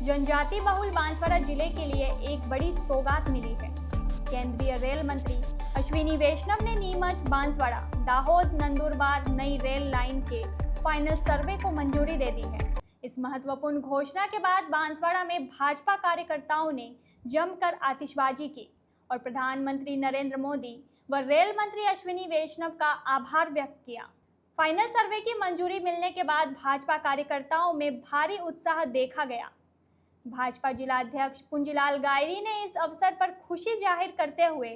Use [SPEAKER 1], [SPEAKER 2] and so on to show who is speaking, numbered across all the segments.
[SPEAKER 1] जनजाति बहुल बांसवाड़ा जिले के लिए एक बड़ी सौगात मिली है। केंद्रीय रेल मंत्री अश्विनी वैष्णव ने नीमच बांसवाड़ा दाहोद नंदुरबार नई रेल लाइन के फाइनल सर्वे को मंजूरी दे दी है। इस महत्वपूर्ण घोषणा के बाद बांसवाड़ा में भाजपा कार्यकर्ताओं ने जमकर आतिशबाजी की और प्रधानमंत्री नरेंद्र मोदी व रेल मंत्री अश्विनी वैष्णव का आभार व्यक्त किया। फाइनल सर्वे की मंजूरी मिलने के बाद भाजपा कार्यकर्ताओं में भारी उत्साह देखा गया। भाजपा जिलाध्यक्ष पुंजीलाल गायरी ने इस अवसर पर खुशी जाहिर करते हुए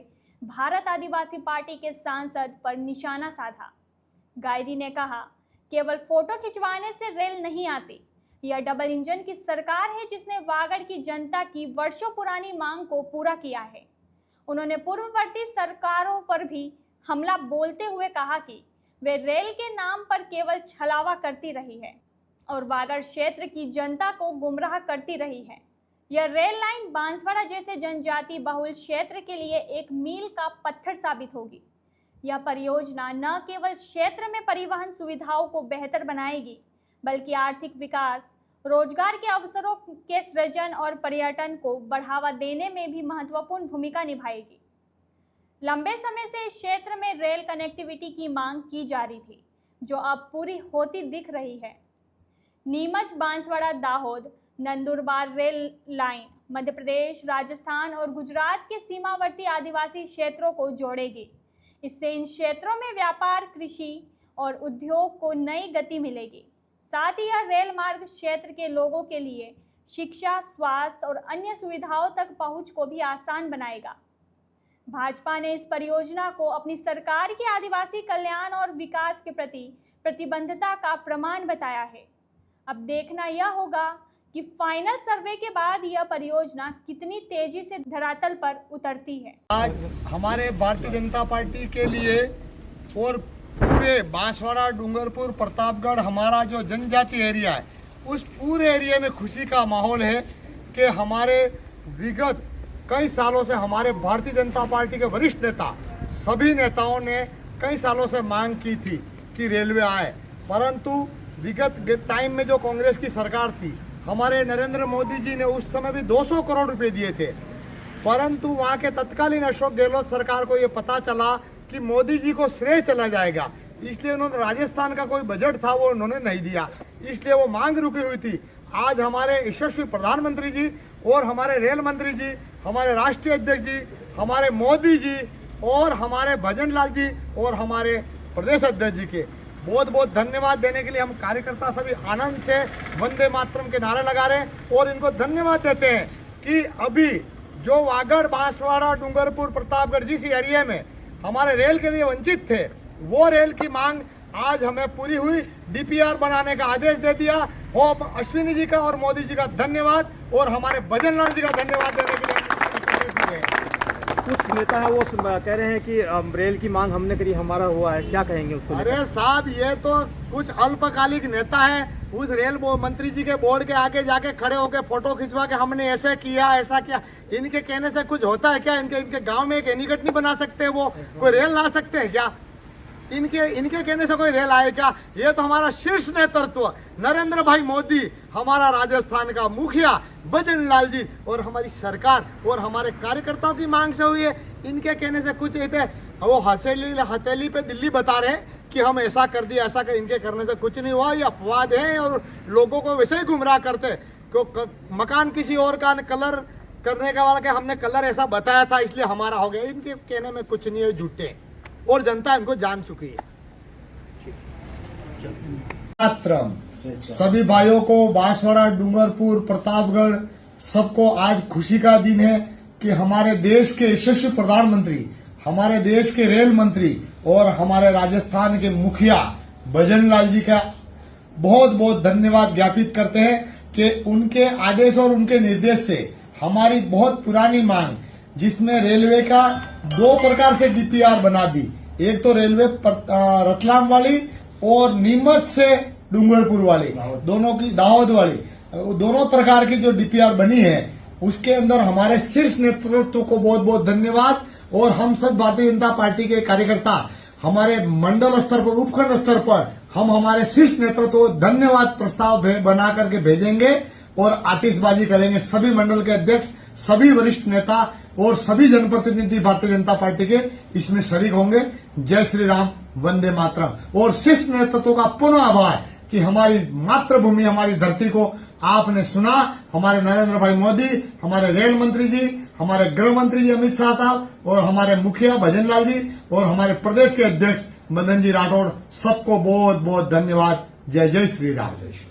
[SPEAKER 1] भारत आदिवासी पार्टी के सांसद पर निशाना साधा। गायरी ने कहा, केवल फोटो खिंचवाने से रेल नहीं आती। यह डबल इंजन की सरकार है जिसने वागड़ की जनता की वर्षों पुरानी मांग को पूरा किया है। उन्होंने पूर्ववर्ती सरकारों पर भी हमला बोलते हुए कहा कि वे रेल के नाम पर केवल छलावा करती रही है और वागड़ क्षेत्र की जनता को गुमराह करती रही है। यह रेल लाइन बांसवाड़ा जैसे जनजाति बहुल क्षेत्र के लिए एक मील का पत्थर साबित होगी। यह परियोजना न केवल क्षेत्र में परिवहन सुविधाओं को बेहतर बनाएगी, बल्कि आर्थिक विकास, रोजगार के अवसरों के सृजन और पर्यटन को बढ़ावा देने में भी महत्वपूर्ण भूमिका निभाएगी। लंबे समय से इस क्षेत्र में रेल कनेक्टिविटी की मांग की जा रही थी, जो अब पूरी होती दिख रही है। नीमच बांसवाड़ा दाहोद नंदुरबार रेल लाइन मध्य प्रदेश, राजस्थान और गुजरात के सीमावर्ती आदिवासी क्षेत्रों को जोड़ेगी। इससे इन क्षेत्रों में व्यापार, कृषि और उद्योग को नई गति मिलेगी। साथ ही यह रेल मार्ग क्षेत्र के लोगों के लिए शिक्षा, स्वास्थ्य और अन्य सुविधाओं तक पहुंच को भी आसान बनाएगा। भाजपा ने इस परियोजना को अपनी सरकार की आदिवासी कल्याण और विकास के प्रति प्रतिबद्धता का प्रमाण बताया है। अब देखना यह होगा कि फाइनल सर्वे के बाद यह परियोजना कितनी तेजी से धरातल पर उतरती है।
[SPEAKER 2] आज हमारे भारतीय जनता पार्टी के लिए और पूरे बांसवाड़ा, डूंगरपुर, प्रतापगढ़ हमारा जो जनजाति एरिया है, उस पूरे एरिया में खुशी का माहौल है कि हमारे विगत कई सालों से हमारे भारतीय जनता पार्टी के वरिष्ठ नेता, सभी नेताओं ने कई सालों से मांग की थी कि रेलवे आए, परंतु विगत टाइम में जो कांग्रेस की सरकार थी, हमारे नरेंद्र मोदी जी ने उस समय भी 200 करोड़ रुपए दिए थे, परंतु वहाँ के तत्कालीन अशोक गहलोत सरकार को ये पता चला कि मोदी जी को श्रेय चला जाएगा, इसलिए उन्होंने राजस्थान का कोई बजट था वो उन्होंने नहीं दिया, इसलिए वो मांग रुकी हुई थी। आज हमारे यशस्वी प्रधानमंत्री जी और हमारे रेल मंत्री जी, हमारे राष्ट्रीय अध्यक्ष जी, हमारे मोदी जी और हमारे भजन लाल जी और हमारे प्रदेश अध्यक्ष जी के बहुत बहुत धन्यवाद देने के लिए हम कार्यकर्ता सभी आनंद से वंदे मातरम के नारे लगा रहे हैं और इनको धन्यवाद देते हैं कि अभी जो वागड़, बांसवाड़ा, डूंगरपुर, प्रतापगढ़ जिस एरिया में हमारे रेल के लिए वंचित थे, वो रेल की मांग आज हमें पूरी हुई। डीपीआर बनाने का आदेश दे दिया। और अश्विनी जी का और मोदी जी का धन्यवाद और हमारे भजन लाल जी का धन्यवाद देने के लिए।
[SPEAKER 3] कुछ नेता है वो कह रहे हैं कि रेल की मांग हमने करी, हमारा हुआ है, क्या कहेंगे उसको?
[SPEAKER 2] अरे साहब, ये तो कुछ अल्पकालिक नेता है। उस रेल मंत्री जी के बोर्ड के आगे जाके खड़े होकर फोटो खिंचवा के हमने ऐसे किया, ऐसा किया, इनके कहने से कुछ होता है क्या? इनके गांव में एक एनीकट नहीं बना सकते? वो कोई रेल ला सकते हैं क्या? इनके कहने से कोई रेल आए क्या? ये तो हमारा शीर्ष नेतृत्व नरेंद्र भाई मोदी, हमारा राजस्थान का मुखिया भजन लाल जी और हमारी सरकार और हमारे कार्यकर्ताओं की मांग से हुई है। इनके कहने से कुछ थे, वो हथेली पे दिल्ली बता रहे हैं कि हम ऐसा कर दिया, ऐसा कर, इनके करने से कुछ नहीं हुआ। ये अपवाद है और लोगों को वैसे ही गुमराह करते। मकान किसी और का कलर करने का वाला के हमने कलर ऐसा बताया था इसलिए हमारा हो गया। इनके कहने में कुछ नहीं है, झूठे, और जनता इनको जान चुकी है। सभी भाइयों को बांसवाड़ा, डूंगरपुर, प्रतापगढ़ सबको आज खुशी का दिन है कि हमारे देश के यशस्वी प्रधानमंत्री, हमारे देश के रेल मंत्री और हमारे राजस्थान के मुखिया भजन लाल जी का बहुत बहुत धन्यवाद ज्ञापित करते हैं कि उनके आदेश और उनके निर्देश से हमारी बहुत पुरानी मांग, जिसमें रेलवे का 2 प्रकार से डीपीआर बना दी, एक तो रेलवे रतलाम वाली और नीमच से डूंगरपुर वाली, दोनों की दाहोद वाली, दोनों प्रकार की जो डीपीआर बनी है, उसके अंदर हमारे शीर्ष नेतृत्व को बहुत बहुत धन्यवाद। और हम सब भारतीय जनता पार्टी के कार्यकर्ता हमारे मंडल स्तर पर, उपखंड स्तर पर हम हमारे शीर्ष नेतृत्व को धन्यवाद प्रस्ताव बना करके भेजेंगे और आतिशबाजी करेंगे। सभी मंडल के अध्यक्ष, सभी वरिष्ठ नेता और सभी जनप्रतिनिधि भारतीय जनता पार्टी के इसमें शरीक होंगे। जय श्री राम, वंदे मातरम। और शीर्ष नेतृत्व का पुनः आभार कि हमारी मातृभूमि, हमारी धरती को आपने सुना। हमारे नरेंद्र भाई मोदी, हमारे रेल मंत्री जी, हमारे गृह मंत्री जी अमित शाह साहब और हमारे मुखिया भजन लाल जी और हमारे प्रदेश के अध्यक्ष मदन जी राठौड़, सबको बहुत बहुत धन्यवाद। जय जय श्री राम।